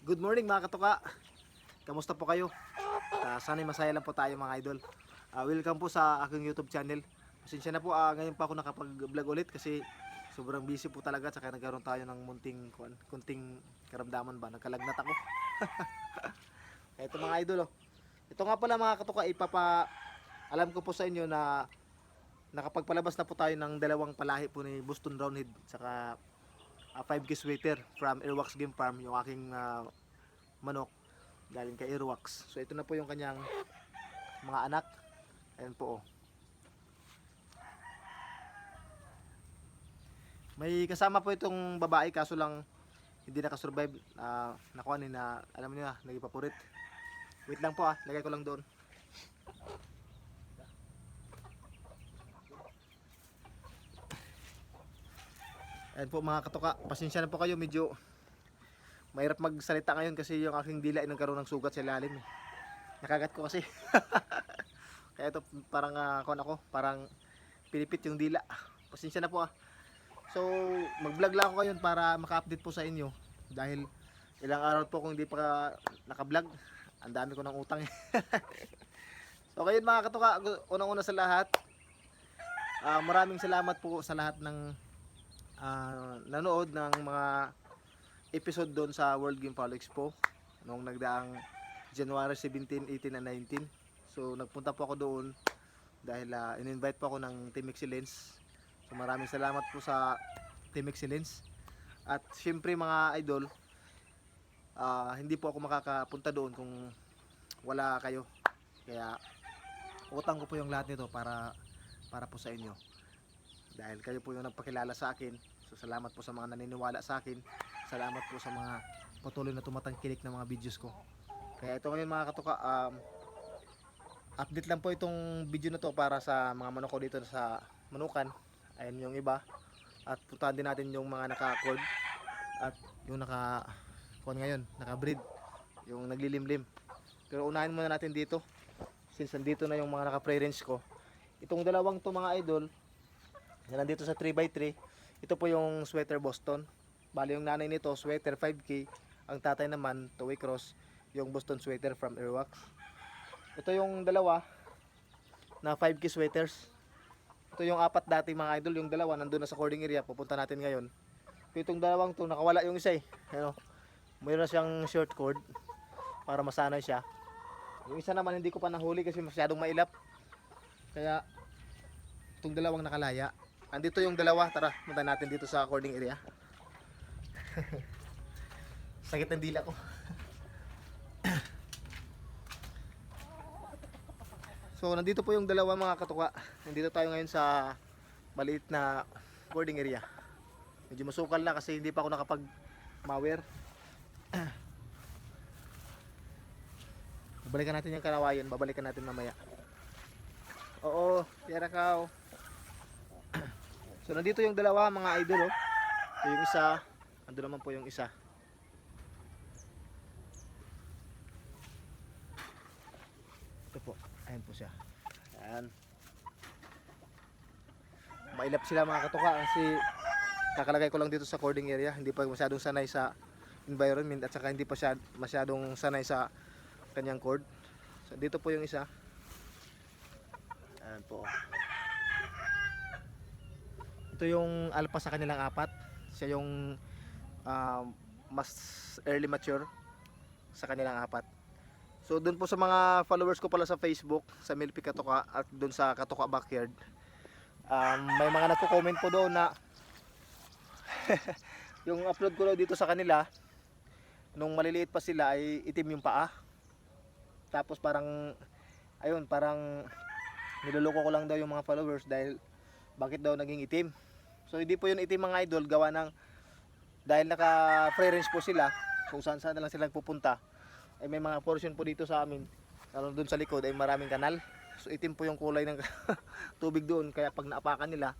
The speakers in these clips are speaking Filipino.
Good morning mga katuka. Kamusta po kayo? Sana'y masaya lang po tayo mga idol. Welcome po sa aking YouTube channel. Pasensya na po, ngayon pa ako nakapag-vlog ulit kasi sobrang busy po talaga. Saka nagkaroon tayo ng kunting karamdaman ba. Nagkalagnat ako. Ito mga idol oh. Ito nga pala mga katuka, alam ko po sa inyo na nakapagpalabas na po tayo ng dalawang palahi po ni Boston Brownhead saka 5K sweater from Airwax Game Farm, yung aking manok galing kay Airwax. So ito na po yung kanyang mga anak. Ayan po oh. May kasama po itong babae kaso lang hindi nakasurvive. Nakuha ni na, alam niyo na, nagipapurit. Wait lang po lagay ko lang doon. Ayan po mga katuka, pasensya na po kayo, medyo mahirap magsalita ngayon kasi yung aking dila ay nagkaroon ng sugat sa ilalim eh. Nakagat ko kasi. Kaya ito parang parang pilipit yung dila. Pasensya na po So mag-vlog lang ako ngayon para maka-update po sa inyo. Dahil ilang araw po kung hindi pa naka-vlog, ang dami ko ng utang eh. So ngayon mga katuka, unang-una sa lahat, maraming salamat po sa lahat ng nanood ng mga episode doon sa World Game Palo Expo noong nagdaang January 17, 18 and 19. So nagpunta po ako doon dahil in-invite po ako ng Team Excellence. So maraming salamat po sa Team Excellence. At syempre mga idol, hindi po ako makakapunta doon kung wala kayo. Kaya utang ko po yung lahat nito para po sa inyo. Dahil kayo po yung nagpakilala sa akin. So salamat po sa mga naniniwala sa akin. Salamat po sa mga patuloy na tumatangkilik ng mga videos ko. Kaya ito ngayon mga katuka, update lang po itong video na to para sa mga manok ko dito sa Manukan. Ayan yung iba. At puntahan din natin yung mga naka-cord at yung naka-breed, yung naglilimlim. Pero unahin muna natin dito since nandito na yung mga naka-free range ko. Itong dalawang to mga idol na nandito sa 3x3, ito po yung sweater Boston. Bali yung nanay nito sweater 5K, ang tatay naman two-way cross, yung Boston sweater from Airwax. Ito yung dalawa na 5K sweaters. Ito yung apat dati mga idol, yung dalawa nandun na sa cording area, pupunta natin ngayon. Itong dalawang to nakawala yung isa eh. Ano, mayroon na siyang short cord para masanay siya. Yung isa naman hindi ko pa nahuli kasi masyadong mailap. Kaya itong dalawang nakalaya. Andito yung dalawa, tara, punta natin dito sa cording area. Sakit ng dila ko. So nandito po yung dalawa mga katuka. Nandito tayo ngayon sa maliit na boarding area. Medyo masukal na kasi hindi pa ako nakapag mower. Babalikan natin yung kanawayan, babalikan natin mamaya. Oo, tira ka. So nandito yung dalawa mga idol oh. Ito yung isa, ando naman po yung isa. Ito po, ayan po siya. Ayan. Mailap sila mga katuka kasi kakalagay ko lang dito sa cording area. Hindi pa masyadong sanay sa environment at saka hindi pa siya masyadong sanay sa kanyang cord. So dito po yung isa. Ayan po. Ito yung alpha sa kanilang apat. Siya yung mas early mature sa kanilang apat. So doon po sa mga followers ko pala sa Facebook, sa Milpi Katuka at doon sa Katuka Backyard, may mga nagko-comment po doon na yung upload ko daw dito sa kanila nung maliliit pa sila ay itim yung paa. Tapos parang niloloko ko lang daw yung mga followers dahil bakit daw naging itim. So hindi po yun itim mga idol, gawa ng dahil naka free range po sila, kung saan saan na lang sila pupunta. Ay may mga portion po dito sa amin, lalo doon sa likod ay maraming kanal. So itim po yung kulay ng tubig doon, kaya pag naapakan nila,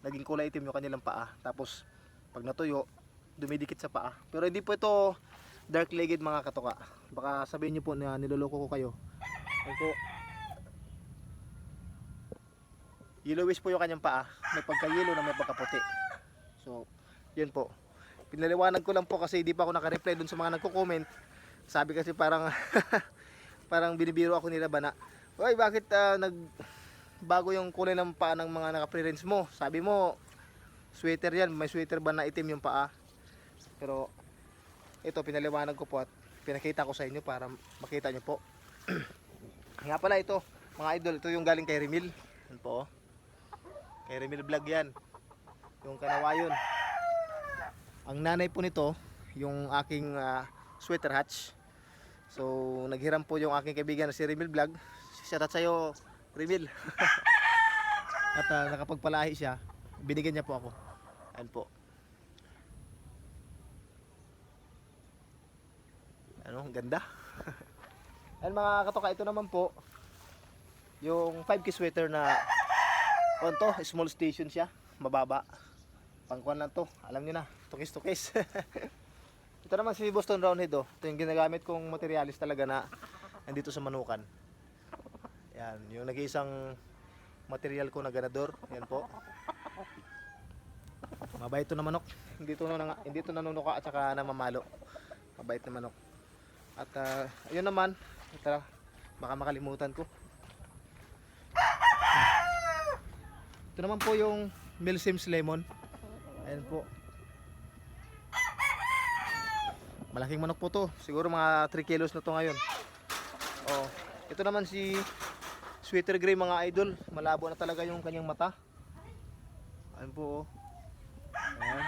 naging kulay itim yung kanilang paa. Tapos pag natuyo, dumidikit sa paa. Pero hindi po ito dark legged mga katuka. Baka sabihin niyo po na niloloko ko kayo. Ay po, yellowish po yung kanyang paa, may pagka-yellow na may pagkaputi. So yun po, Pinaliwanag ko lang po kasi di pa ako naka-reply dun sa mga nagko-comment. Sabi kasi parang parang binibiro ako nila ba na, "Oy, bakit bago yung kulay ng paa ng mga naka-pre-rinse mo? Sabi mo, sweater yan, may sweater ba na itim yung paa?" Pero ito pinaliwanag ko po at pinakita ko sa inyo para makita nyo po. Nga pala ito, mga idol, ito yung galing kay Remil. Yan po. Kay Remil Vlog yan. Yung kanawayon. Ang nanay po nito, yung aking sweater hatch. So, naghiram po yung aking kaibigan na si Remil Vlog. Shout out sa'yo, Remil. At nakapagpalahi siya. Binigyan niya po ako. Ayan po. Ano, ang ganda. Ayan mga katoka, ito naman po yung 5K sweater na to, small station siya, mababa. Pangkuan lang to, alam niyo na, tukis-tukis. Ito naman si Boston Roundhead oh. Ito yung ginagamit kong materialis talaga na nandito sa manukan. Yan, yung nag-iisang material ko na ganador, yan po. Mabait to na manok, hindi to nanunuka at saka namamalo. Mabait na manok. At ayun naman, tara, baka makalimutan ko. Ito naman po yung Milsims Lemon. Ayan po. Malaking manok po to. Siguro mga 3 kilos na to ngayon. Oh, ito naman si Sweater Gray mga idol. Malabo na talaga yung kanyang mata. Ayan po. Ayan.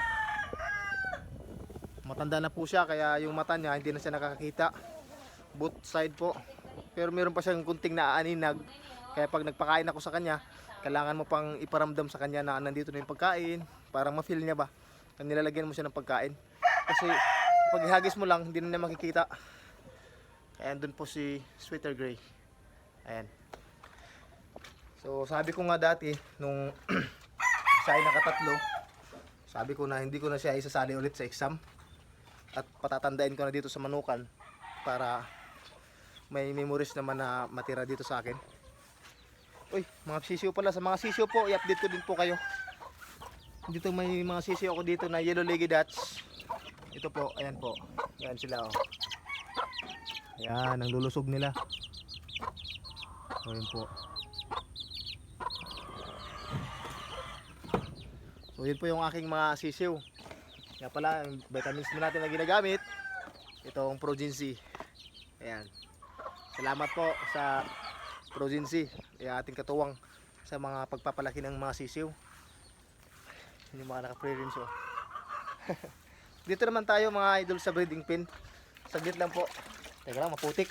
Matanda na po siya kaya yung mata niya hindi na siya nakakakita. Both side po. Pero meron pa siyang kunting naaaninag. Kaya pag nagpakain ako sa kanya, kailangan mo pang iparamdam sa kanya na nandito na yung pagkain para ma-feel niya ba na nilalagyan mo siya ng pagkain. Kasi pag ihagis mo lang, hindi na niya makikita. Kaya andun po si Sweater Gray. Ayan. So sabi ko nga dati nung siya ay nakatatlo, sabi ko na hindi ko na siya isasali ulit sa exam. At patatandain ko na dito sa manukan para may memories naman na matira dito sa akin. Uy, mga sisiyo pala. Sa mga sisiyo po, i-update ko din po kayo. Dito may mga sisiyo ako dito na yellow leggy dots. Ito po, ayan po. Ayan sila oh. Ayan, ang lulusog nila. Ayan po. So yun po yung aking mga sisiyo. Kaya pala, yung vitamins na natin na ginagamit, itong Progency. Ayan. Salamat po sa Progency, ating katuwang sa mga pagpapalaki ng mga sisiw. Yung mga naka-pre-rinse oh. Dito naman tayo mga idol sa breeding pen. Saglit lang po. Teka lang, maputik.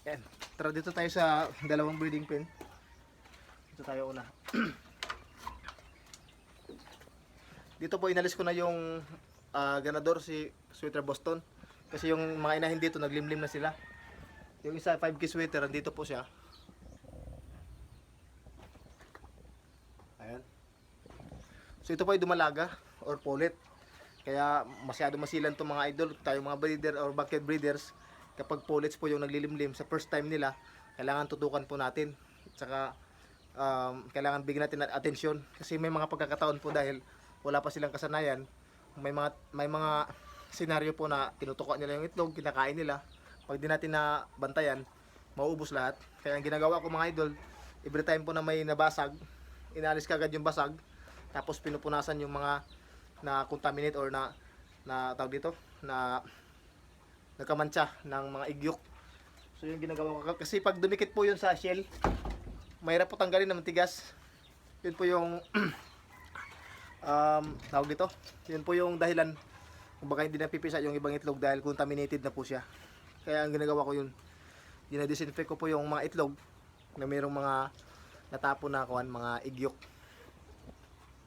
Yan. Tara dito tayo sa dalawang breeding pen. Dito tayo una. Dito po inalis ko na yung ganador si Sweater Boston. Kasi yung mga inahin dito naglimlim na sila. Yung isa 5K sweater, andito po siya. Ayan. So ito po ay dumalaga or polet. Kaya masyado masilan itong mga idol. Tayo mga breeder or backyard breeders, kapag polets po yung naglilimlim sa first time nila, kailangan tutukan po natin. Tsaka kailangan bigyan natin atensyon. Kasi may mga pagkakataon po dahil wala pa silang kasanayan, may mga senaryo po na tinutukan nila yung itlog, kinakain nila. Pag di natin na bantayan, mauubos lahat. Kaya ang ginagawa ko mga idol, every time po na may nabasag, inalis kagad yung basag, tapos pinupunasan yung mga na contaminate or na tawag dito, na nagkamantsa ng mga igyok. So yung ginagawa ko, kasi pag dumikit po yun sa shell, mahirap po tanggalin na matigas. Yun po yung tawag dito, yun po yung dahilan kung baka hindi napipisa yung ibang itlog dahil contaminated na po siya. Kaya ang ginagawa ko yun, dina-disinfect ko po yung mga itlog na mayroong mga natapon na kuan, mga igyok.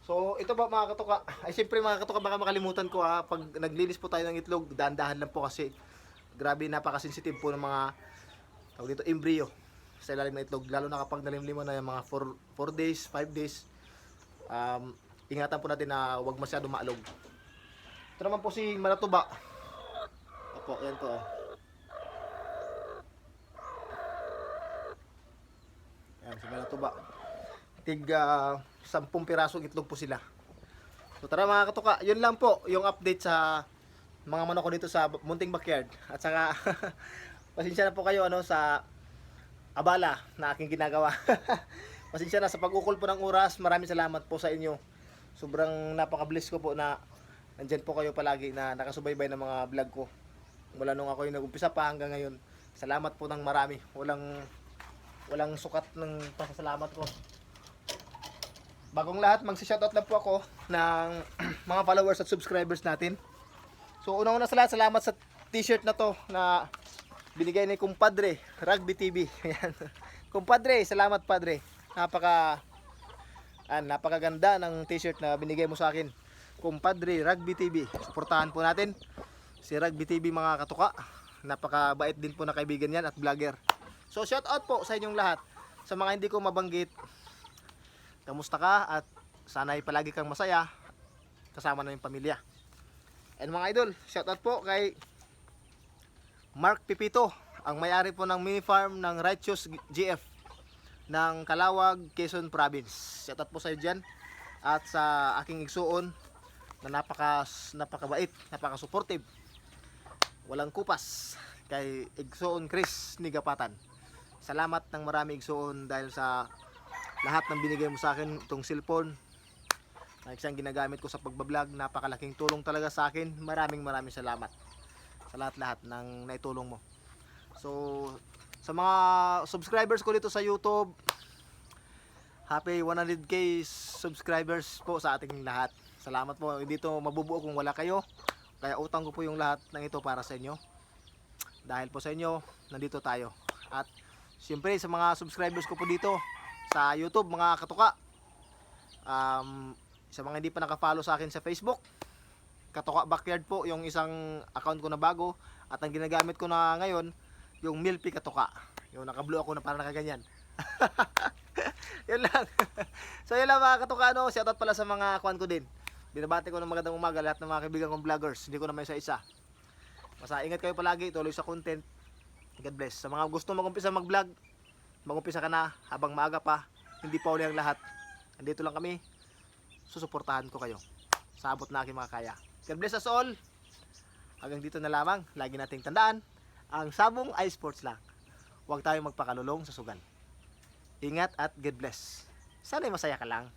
So ito ba mga katuka, ay siyempre mga katuka, baka makalimutan ko ha, pag naglinis po tayo ng itlog, dahan-dahan lang po kasi grabe, napaka-sensitive po ng mga tawag dito, embryo sa ilalim ng itlog, lalo na kapag nalimliman na yung mga 4 days, 5 days. Ingatan po natin na huwag masyado maalog. Ito naman po si Manatuba. Opo, yan po. Yan si Manatuba. Tig 10 pirasong itlog po sila. So tara mga katuka, yun lang po yung update sa mga manok ko dito sa munting backyard. At saka pasensya na po kayo sa abala na aking ginagawa. Pasensya na sa pag-ukol po ng oras. Maraming salamat po sa inyo. Sobrang napaka-bless ko po na nandyan po kayo palagi na nakasubaybay ng mga vlog ko. Mula nung ako yung nag-umpisa pa hanggang ngayon. Salamat po ng marami. Walang sukat ng pasasalamat ko. Bagong lahat, magsi-shoutout lang po ako ng mga followers at subscribers natin. So una-una sa lahat, salamat sa t-shirt na to na binigay ni Kumpadre Rugby TV. Ayan. Kumpadre, salamat Padre. Napakaganda ng t-shirt na binigay mo sa akin. Kumpadre Rugby TV. Suportahan po natin si Rugby TV mga katuka. Napakabait din po na kaibigan yan at vlogger. So shoutout po sa inyong lahat. Sa mga hindi ko mabanggit, kamusta ka at sana'y palagi kang masaya kasama na yung pamilya. And mga idol, shoutout po kay Mark Pipito, ang may-ari po ng mini farm ng Righteous GF ng Calawag, Quezon Province. Shoutout po sa iyo dyan. At sa aking igsuon na napakabait, napaka-supportive, walang kupas, kay igsuon Chris Nigapatan. Salamat ng marami igsuon dahil sa lahat ng binigay mo sa akin, itong cellphone na isang ginagamit ko sa pagbablog. Napakalaking tulong talaga sa akin. Maraming salamat sa lahat ng naitulong mo. So sa mga subscribers ko dito sa YouTube, happy 100k subscribers po sa ating lahat. Salamat po. Hindi to mabubuo kung wala kayo. Kaya utang ko po yung lahat ng ito para sa inyo. Dahil po sa inyo, nandito tayo. At siyempre sa mga subscribers ko po dito sa YouTube, mga katuka, sa mga hindi pa nakafollow sa akin sa Facebook, Katuka Backyard po yung isang account ko na bago. At ang ginagamit ko na ngayon, yung Milpi Katuka. Yung naka-blue ako na parang nakaganyan. Yun lang. So yun lang mga katuka, shoutout pala sa mga kwan ko din. Binabati ko ng magandang umaga lahat ng mga kaibigan kong vloggers. Hindi ko na may isa-isa. Basta ingat kayo palagi, tuloy sa content. God bless. Sa mga gusto mag-umpisa mag-vlog, mag-umpisa ka na habang maaga pa. Hindi pa uli ang lahat. Andito lang kami. Susuportahan ko kayo sa abot na aking mga kaya. God bless us all. Hanggang dito na lamang. Lagi nating tandaan, ang sabong ay sports lang. Huwag tayong magpakalulong sa sugal. Ingat at God bless. Sana'y masaya ka lang.